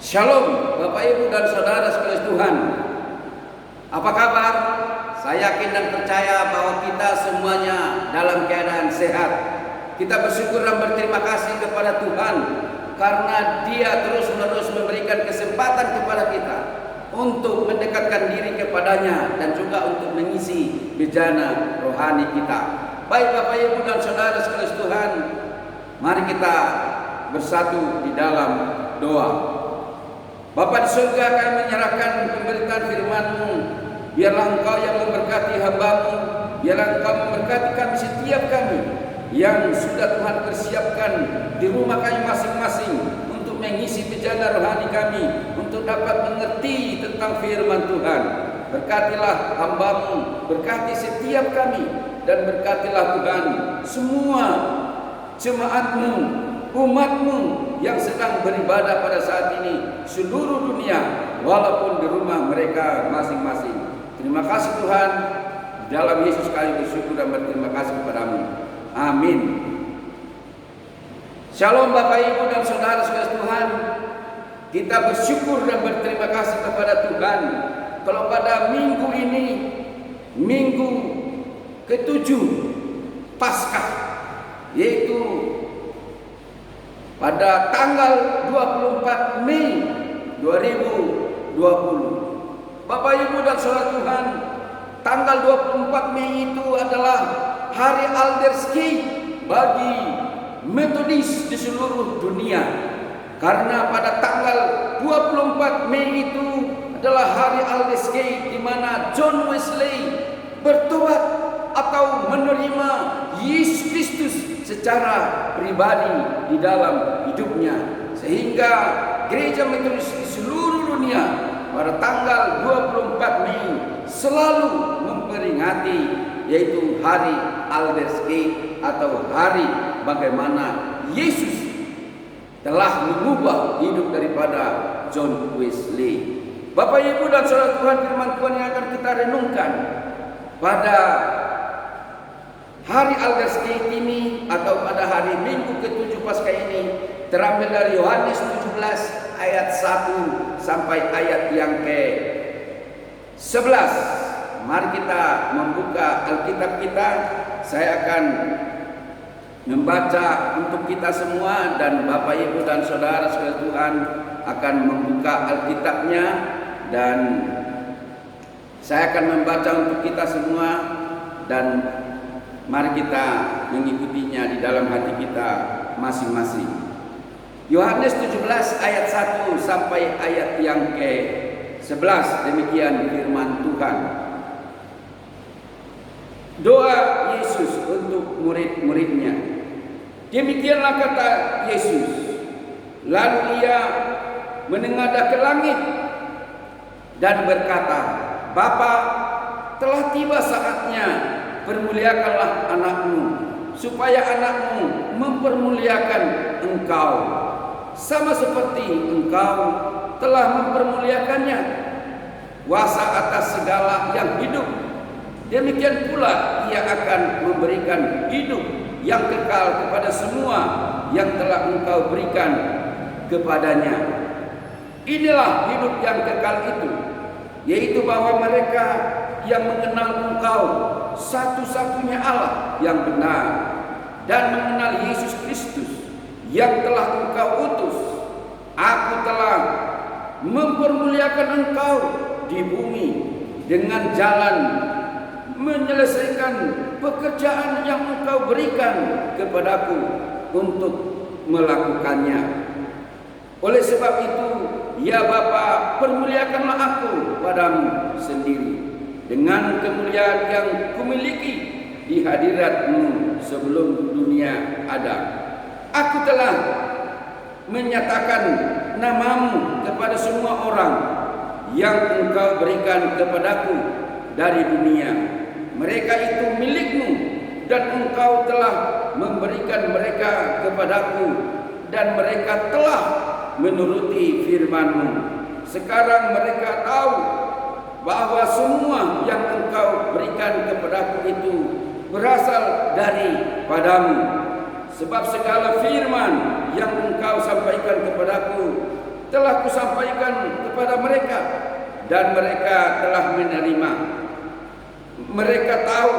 Shalom Bapak Ibu dan Saudara sekalian Tuhan. Apa kabar? Saya yakin dan percaya bahwa kita semuanya dalam keadaan sehat. Kita bersyukur dan berterima kasih kepada Tuhan karena Dia terus-menerus memberikan kesempatan kepada kita untuk mendekatkan diri kepadanya dan juga untuk mengisi bejana rohani kita. Baik Bapak Ibu dan Saudara sekalian Tuhan, mari kita bersatu di dalam doa. Bapa di surga, kami menyerahkan pemberitaan firman-Mu. Biarlah Engkau yang memberkati hamba-Mu. Biarlah Engkau memberkati kami setiap kami yang sudah Tuhan persiapkan di rumah kami masing-masing untuk mengisi bejana rohani kami, untuk dapat mengerti tentang firman Tuhan. Berkatilah hamba-Mu, berkati setiap kami, dan berkatilah Tuhan semua jemaat-Mu, umat-Mu yang sedang beribadah pada saat ini seluruh dunia, walaupun di rumah mereka masing-masing. Terima kasih Tuhan. Di dalam Yesus kami bersyukur dan berterima kasih kepada-Mu. Amin. Shalom Bapak Ibu dan Saudara sekalian Tuhan. Kita bersyukur dan berterima kasih kepada Tuhan kalau pada minggu ini, minggu ke-7 Paskah, yaitu pada tanggal 24 Mei 2020. Bapak Ibu dan Saudara Tuhan, tanggal 24 Mei itu adalah hari Aldersky bagi Metodis di seluruh dunia. Karena pada tanggal 24 Mei itu adalah hari Aldersky di mana John Wesley bertobat atau menerima Yesus Kristus secara pribadi di dalam hidupnya, sehingga gereja Metodis di seluruh dunia pada tanggal 24 Mei selalu memperingati yaitu hari Aldersky atau hari bagaimana Yesus telah mengubah hidup daripada John Wesley. Bapak Ibu dan Saudara Tuhan, firman Tuhan yang akan kita renungkan pada hari Aldersky ini atau pada hari Minggu ke-7 Paskah ini terambil dari Yohanes 17 ayat 1 sampai ayat yang ke-11. Mari kita membuka Alkitab kita. Saya akan membaca untuk kita semua dan Bapak Ibu dan Saudara sekalian Tuhan akan membuka Alkitabnya, dan saya akan membaca untuk kita semua, dan mari kita mengikutinya di dalam hati kita masing-masing. Yohanes 17 ayat 1 sampai ayat yang ke-11, demikian firman Tuhan. Doa Yesus untuk murid-muridnya. Demikianlah kata Yesus. Lalu Ia menengadah ke langit dan berkata, Bapa, telah tiba saatnya, permuliakanlah anakmu, supaya anakmu mempermuliakan engkau, sama seperti engkau telah mempermuliakannya. Kuasa atas segala yang hidup, demikian pula Ia akan memberikan hidup yang kekal kepada semua yang telah engkau berikan kepadanya. Inilah hidup yang kekal itu, yaitu bahwa mereka yang mengenal engkau satu-satunya Allah yang benar, dan mengenal Yesus Kristus yang telah engkau utus. Aku telah mempermuliakan engkau di bumi dengan jalan menyelesaikan pekerjaan yang engkau berikan kepadaku untuk melakukannya. Oleh sebab itu, ya Bapa, permuliakanlah aku padamu sendiri dengan kemuliaan yang kumiliki di hadirat-Mu sebelum dunia ada. Aku telah menyatakan nama-Mu kepada semua orang yang Engkau berikan kepadaku dari dunia. Mereka itu milik-Mu, dan Engkau telah memberikan mereka kepadaku, dan mereka telah menuruti firman-Mu. Sekarang mereka tahu bahwa semua yang Engkau berikan kepadaku itu berasal daripadamu. Sebab segala firman yang Engkau sampaikan kepadaku telah kusampaikan kepada mereka, dan mereka telah menerima. Mereka tahu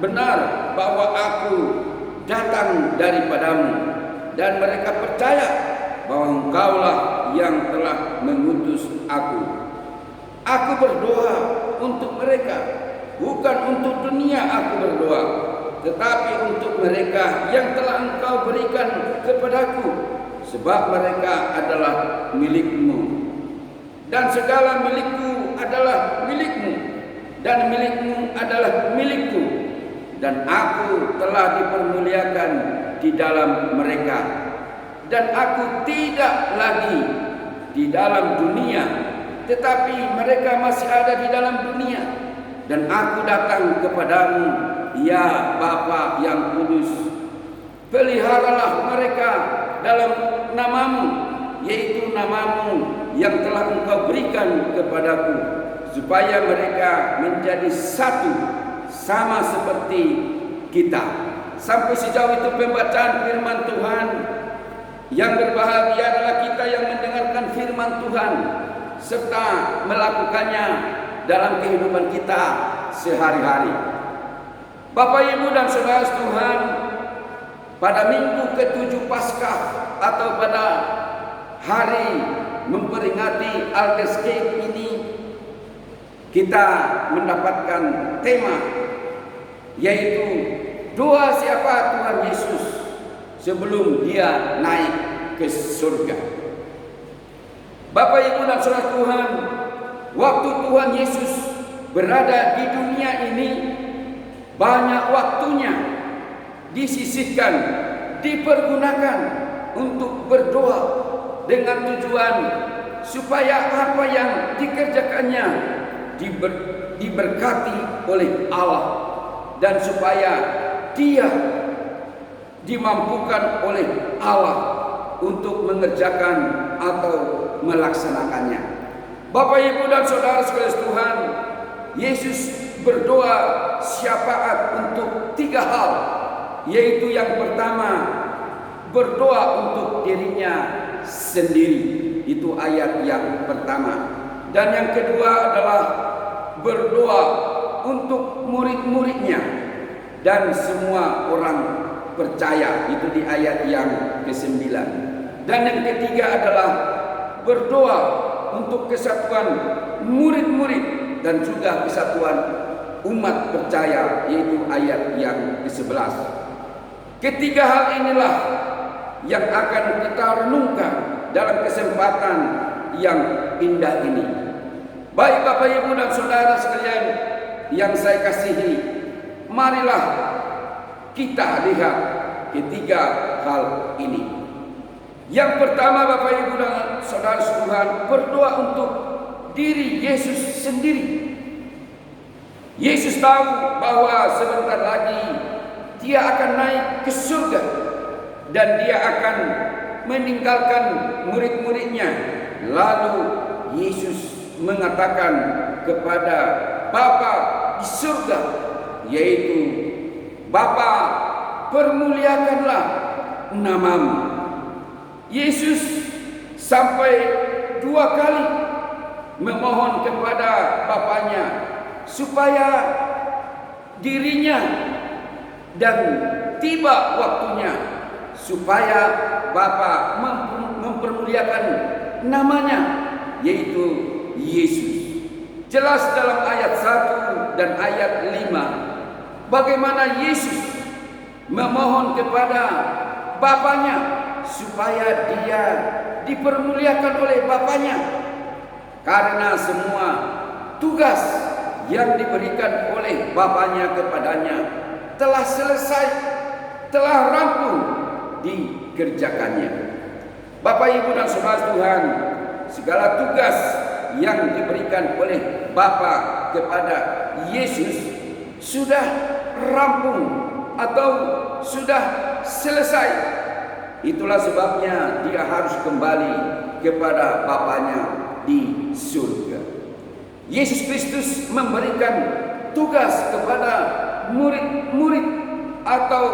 benar bahwa aku datang daripadamu, dan mereka percaya bahwa Engkaulah yang telah mengutus aku. Aku berdoa untuk mereka, bukan untuk dunia aku berdoa, tetapi untuk mereka yang telah Engkau berikan kepadaku, sebab mereka adalah milik-Mu. Dan segala milikku adalah milik-Mu, dan milik-Mu adalah milikku. Dan aku telah dipermuliakan di dalam mereka, dan aku tidak lagi di dalam dunia, tetapi mereka masih ada di dalam dunia. Dan aku datang kepadamu, ya Bapa yang kudus. Peliharalah mereka dalam namamu, yaitu namamu yang telah Engkau berikan kepadaku, supaya mereka menjadi satu, sama seperti kita. Sampai sejauh itu pembacaan firman Tuhan. Yang berbahagia adalah kita yang mendengarkan firman Tuhan serta melakukannya dalam kehidupan kita sehari-hari. Bapak, Ibu, dan saudara Tuhan, pada minggu ke-7 Paskah atau pada hari memperingati Aldersgate ini, kita mendapatkan tema, yaitu doa siapa Tuhan Yesus sebelum Dia naik ke surga. Bapak, Ibu, dan saudara Tuhan, waktu Tuhan Yesus berada di dunia ini, banyak waktunya disisihkan, dipergunakan untuk berdoa dengan tujuan supaya apa yang dikerjakannya diberkati oleh Allah, dan supaya dia dimampukan oleh Allah untuk mengerjakan atau melaksanakannya. Bapak, Ibu, dan saudara sekalian Tuhan, Yesus berdoa syafaat untuk 3 hal, yaitu yang pertama, berdoa untuk dirinya sendiri. Itu ayat yang pertama. Dan yang kedua adalah berdoa untuk murid-muridnya dan semua orang percaya. Itu di ayat yang ke-9. Dan yang ketiga adalah berdoa untuk kesatuan murid-murid dan juga kesatuan umat percaya, yaitu ayat yang ke-11. Ketiga hal inilah yang akan kita renungkan dalam kesempatan yang indah ini. Baik Bapak, Ibu, dan saudara sekalian yang saya kasihi, marilah kita lihat ketiga hal ini. Yang pertama, Bapak, Ibu, dan saudara Tuhan, berdoa untuk diri Yesus sendiri. Yesus tahu bahwa sebentar lagi Dia akan naik ke surga, dan Dia akan meninggalkan murid-muridnya. Lalu Yesus mengatakan kepada Bapa di surga, yaitu, Bapa, permuliakanlah namamu. Yesus sampai 2 kali memohon kepada Bapanya supaya dirinya dan tiba waktunya supaya Bapa mempermuliakan namanya, yaitu Yesus. Jelas dalam ayat 1 dan ayat 5 bagaimana Yesus memohon kepada Bapanya supaya Dia dipermuliakan oleh Bapanya, karena semua tugas yang diberikan oleh Bapanya kepadanya telah selesai, telah rampung dikerjakannya. Bapak, Ibu, dan saudara Tuhan, segala tugas yang diberikan oleh Bapa kepada Yesus sudah rampung atau sudah selesai. Itulah sebabnya Dia harus kembali kepada Bapanya di surga. Yesus Kristus memberikan tugas kepada murid-murid atau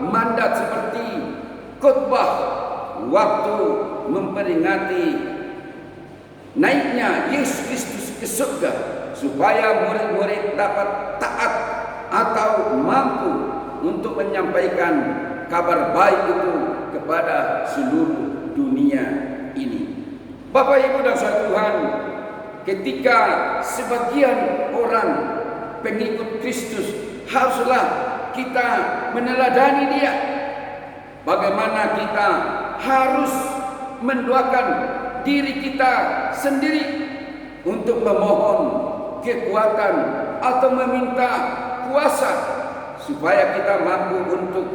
mandat seperti khotbah waktu memperingati naiknya Yesus Kristus ke surga, supaya murid-murid dapat taat atau mampu untuk menyampaikan kabar baik itu kepada seluruh dunia ini. Bapak Ibu dan saudara Tuhan, ketika sebagian orang pengikut Kristus, haruslah kita meneladani dia. Bagaimana kita harus mendoakan diri kita sendiri untuk memohon kekuatan atau meminta kuasa supaya kita mampu untuk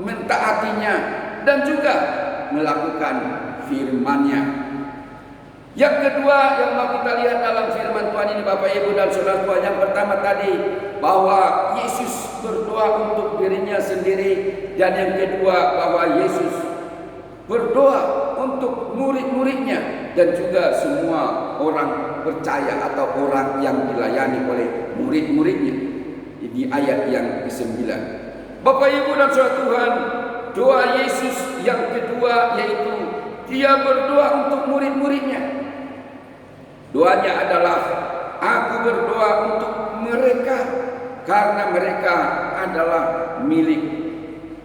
mentaatinya dan juga melakukan firman-Nya. Yang kedua yang mau kita lihat dalam firman Tuhan ini, Bapak Ibu dan Saudara Tuhan, yang pertama tadi bahwa Yesus berdoa untuk dirinya sendiri, dan yang kedua bahwa Yesus berdoa untuk murid-muridnya dan juga semua orang percaya atau orang yang dilayani oleh murid-muridnya. Di ayat yang ke-9, Bapak Ibu dan Saudara Tuhan, doa Yesus yang kedua yaitu dia berdoa untuk murid-muridnya. Doanya adalah, aku berdoa untuk mereka karena mereka adalah milik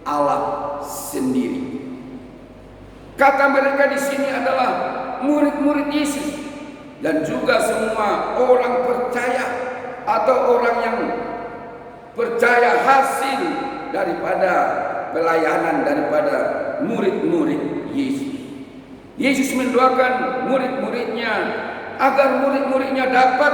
Allah sendiri. Kata mereka di sini adalah murid-murid Yesus dan juga semua orang percaya atau orang yang percaya hasil daripada pelayanan daripada murid-murid Yesus. Yesus mendoakan murid-muridnya agar murid-muridnya dapat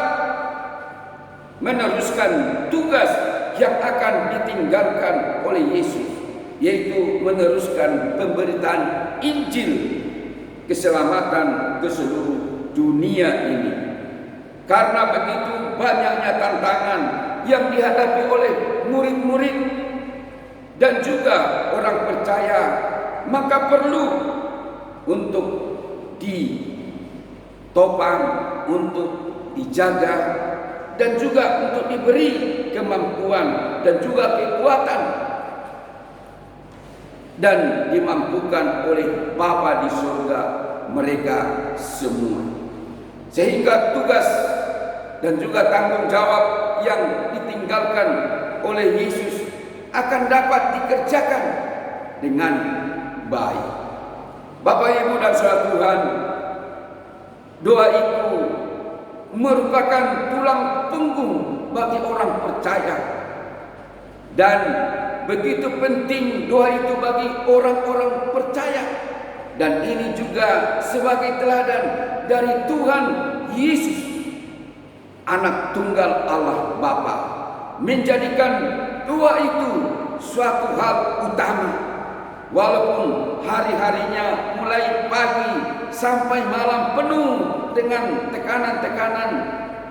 meneruskan tugas yang akan ditinggalkan oleh Yesus, yaitu meneruskan pemberitaan Injil keselamatan ke seluruh dunia ini. Karena begitu banyaknya tantangan yang dihadapi oleh murid-murid dan juga orang percaya, maka perlu untuk ditopang, untuk dijaga, dan juga untuk diberi kemampuan dan juga kekuatan, dan dimampukan oleh Bapa di surga mereka semua, sehingga tugas dan juga tanggung jawab yang ditinggalkan oleh Yesus akan dapat dikerjakan dengan baik. Bapak Ibu dan saudara Tuhan, doa itu merupakan tulang punggung bagi orang percaya, dan begitu penting doa itu bagi orang-orang percaya. Dan ini juga sebagai teladan dari Tuhan Yesus, anak tunggal Allah Bapa, menjadikan doa itu suatu hal utama. Walaupun hari-harinya mulai pagi sampai malam penuh dengan tekanan-tekanan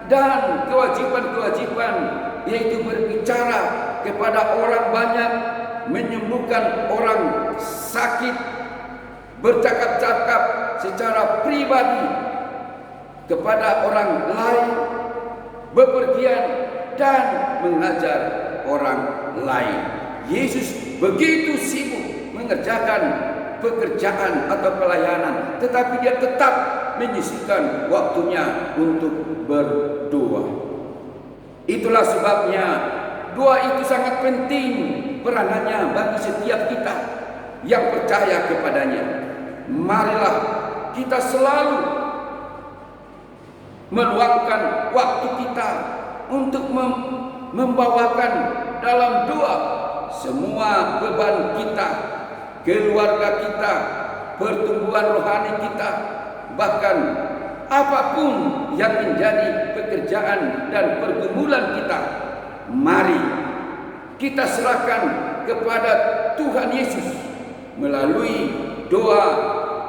dan kewajiban-kewajiban, yaitu berbicara kepada orang banyak, menyembuhkan orang sakit, bercakap-cakap secara pribadi kepada orang lain, bepergian dan mengajar orang lain. Yesus begitu sibuk mengerjakan pekerjaan atau pelayanan, tetapi dia tetap menyisihkan waktunya untuk berdoa. Itulah sebabnya doa itu sangat penting peranannya bagi setiap kita yang percaya kepadanya. Marilah kita selalu meluangkan waktu kita untuk membawakan dalam doa semua beban kita, keluarga kita, pertumbuhan rohani kita, bahkan apapun yang menjadi pekerjaan dan pergumulan kita. Mari kita serahkan kepada Tuhan Yesus melalui doa,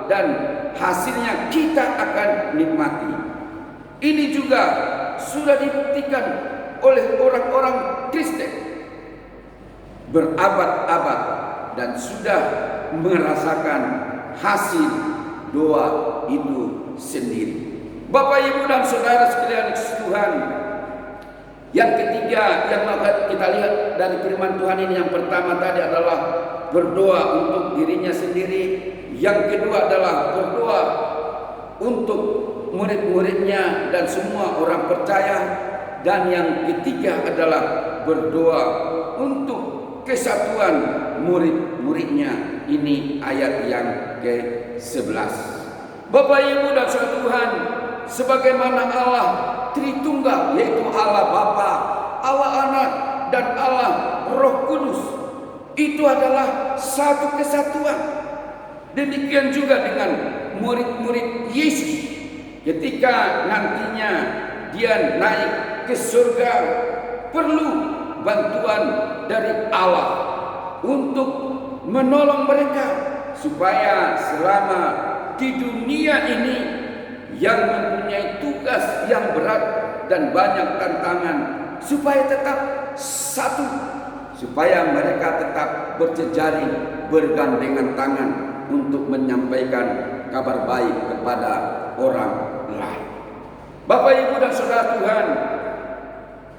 dan hasilnya kita akan nikmati. Ini juga sudah dibuktikan oleh orang-orang Kristen berabad-abad dan sudah merasakan hasil doa itu sendiri. Bapak, Ibu dan Saudara sekalian Tuhan, yang ketiga yang kita lihat dari firman Tuhan ini, yang pertama tadi adalah berdoa untuk dirinya sendiri. Yang kedua adalah berdoa untuk murid-muridnya dan semua orang percaya. Dan yang ketiga adalah berdoa untuk kesatuan murid-muridnya. Ini ayat yang ke-11. Bapak, Ibu dan Saudara Tuhan, sebagaimana Allah Tritunggal, yaitu Allah Bapa, Allah Anak, dan Allah Roh Kudus, itu adalah satu kesatuan. Demikian juga dengan murid-murid Yesus. Ketika nantinya dia naik ke surga, perlu bantuan dari Allah untuk menolong mereka supaya selama di dunia ini yang mempunyai tugas yang berat dan banyak tantangan, supaya tetap satu, supaya mereka tetap berjejaring, bergandengan tangan untuk menyampaikan kabar baik kepada orang lain. Bapak, Ibu dan Saudara Tuhan,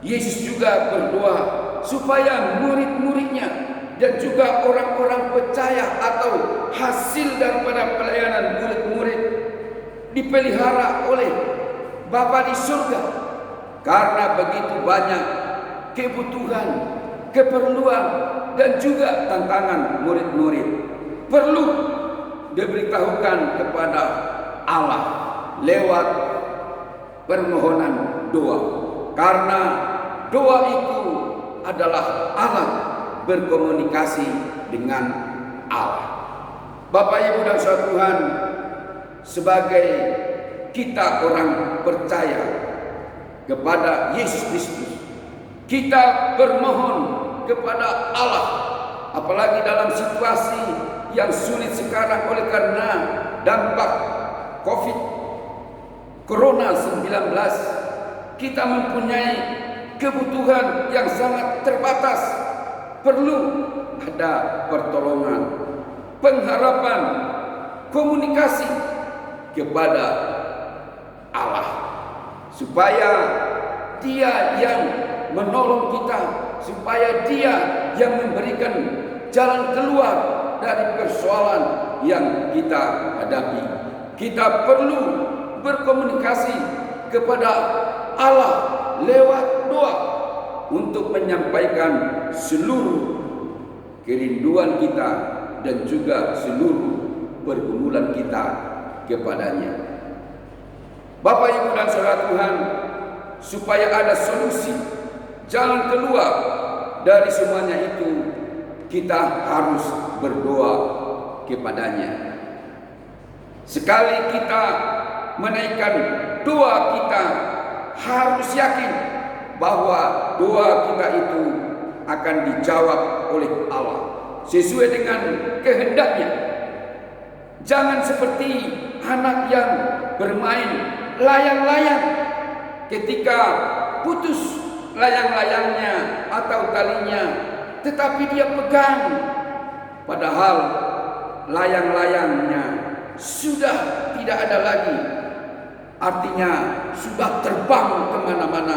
Yesus juga berdoa supaya murid-muridnya dan juga orang-orang percaya atau hasil daripada pelayanan murid-murid dipelihara oleh Bapa di surga. Karena begitu banyak kebutuhan, keperluan, dan juga tantangan murid-murid, perlu diberitahukan kepada Allah lewat permohonan doa. Karena doa itu adalah alat berkomunikasi dengan Allah. Bapak, Ibu dan Saudara Tuhan, sebagai kita orang percaya kepada Yesus Kristus, kita bermohon kepada Allah, apalagi dalam situasi yang sulit sekarang oleh karena dampak COVID Corona 19. Kita mempunyai kebutuhan yang sangat terbatas. Perlu ada pertolongan, pengharapan, komunikasi kepada Allah, supaya Dia yang menolong kita, supaya Dia yang memberikan jalan keluar dari persoalan yang kita hadapi. Kita perlu berkomunikasi kepada Allah lewat doa untuk menyampaikan seluruh kerinduan kita dan juga seluruh pergumulan kita kepadanya. Bapak, Ibu dan Saudara Tuhan, supaya ada solusi, jalan keluar dari semuanya itu, kita harus berdoa kepadanya. Sekali kita menaikkan doa, kita harus yakin bahwa doa kita itu akan dijawab oleh Allah sesuai dengan kehendaknya. Jangan seperti anak yang bermain layang-layang, ketika putus layang-layangnya atau talinya, tetapi dia pegang, padahal layang-layangnya sudah tidak ada lagi. Artinya sudah terbang kemana-mana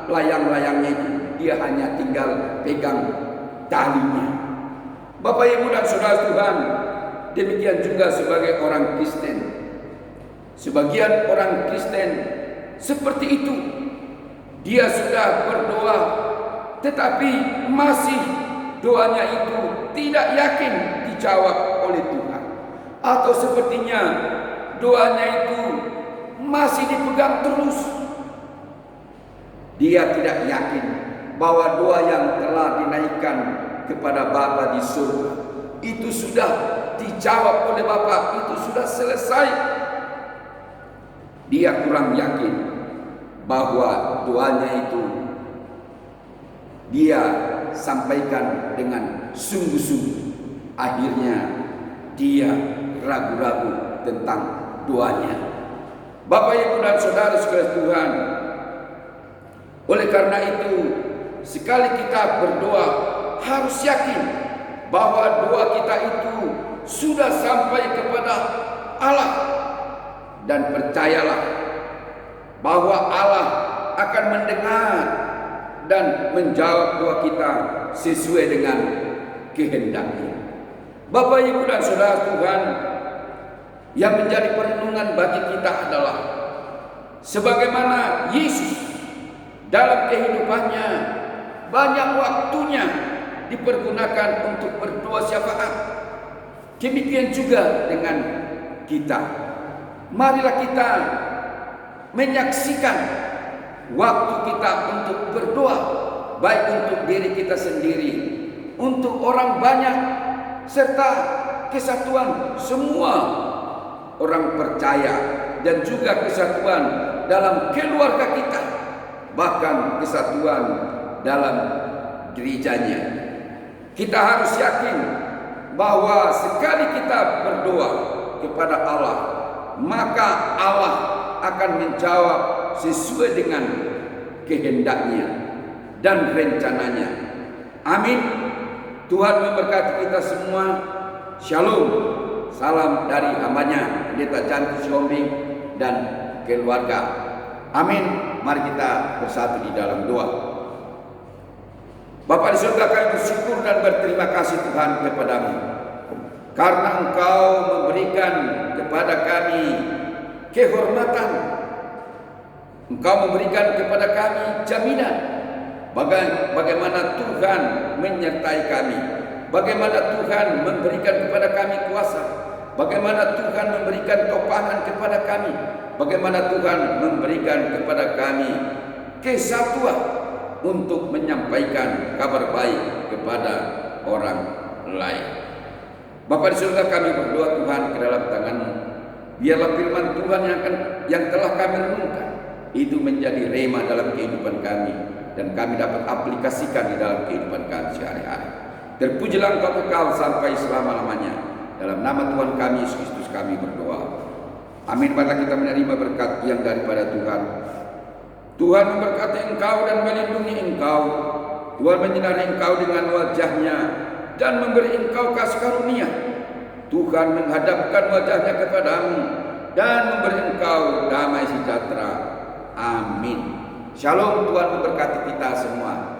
layang-layangnya itu, dia hanya tinggal pegang talinya. Bapak, Ibu dan Saudara Tuhan, demikian juga sebagai orang Kristen. Sebagian orang Kristen seperti itu, dia sudah berdoa, tetapi masih doanya itu tidak yakin dijawab oleh Tuhan. Atau sepertinya doanya itu masih dipegang terus. Dia tidak yakin bahwa doa yang telah dinaikkan kepada Bapa di surga itu sudah dijawab oleh Bapa, itu sudah selesai. Dia kurang yakin bahwa doanya itu dia sampaikan dengan sungguh-sungguh. Akhirnya dia ragu-ragu tentang doanya. Bapak, Ibu dan Saudara sekalian Tuhan, oleh karena itu, sekali kita berdoa harus yakin bahwa doa kita itu sudah sampai kepada Allah. Dan percayalah bahwa Allah akan mendengar dan menjawab doa kita sesuai dengan kehendaknya. Bapak, Ibu dan Saudara Tuhan, yang menjadi perenungan bagi kita adalah sebagaimana Yesus dalam kehidupannya banyak waktunya dipergunakan untuk berdoa syafaat. Demikian juga dengan kita. Marilah kita menyaksikan waktu kita untuk berdoa, baik untuk diri kita sendiri, untuk orang banyak, serta kesatuan semua orang percaya, dan juga kesatuan dalam keluarga kita, bahkan kesatuan dalam gerejanya. Kita harus yakin bahwa sekali kita berdoa kepada Allah, maka Allah akan menjawab sesuai dengan kehendaknya dan rencananya. Amin. Tuhan memberkati kita semua. Shalom. Salam dari hambanya Pendeta Jan Siombing dan keluarga. Amin. Mari kita bersatu di dalam doa. Bapa di surga, kami bersyukur dan berterima kasih Tuhan kepadamu, karena Engkau memberikan kepada kami kehormatan. Engkau memberikan kepada kami jaminan bagaimana Tuhan menyertai kami, bagaimana Tuhan memberikan kepada kami kuasa, bagaimana Tuhan memberikan topangan kepada kami, bagaimana Tuhan memberikan kepada kami kesatuan untuk menyampaikan kabar baik kepada orang lain. Bapa di surga, kami berdoa Tuhan ke dalam tangan-Mu. Biarlah firman Tuhan yang telah kami renungkan itu menjadi rema dalam kehidupan kami, dan kami dapat aplikasikan di dalam kehidupan kami sehari-hari. Terpujilah Engkau kekal sampai selama-lamanya. Dalam nama Tuhan kami Yesus Kristus kami berdoa. Amin. Marilah kita menerima berkat yang daripada Tuhan. Tuhan memberkati engkau dan melindungi engkau. Tuhan menyinari engkau dengan wajah-Nya dan memberi engkau kasih karunia. Tuhan menghadapkan wajah-Nya kepadamu dan memberi engkau damai sejahtera. Amin. Shalom. Tuhan memberkati kita semua.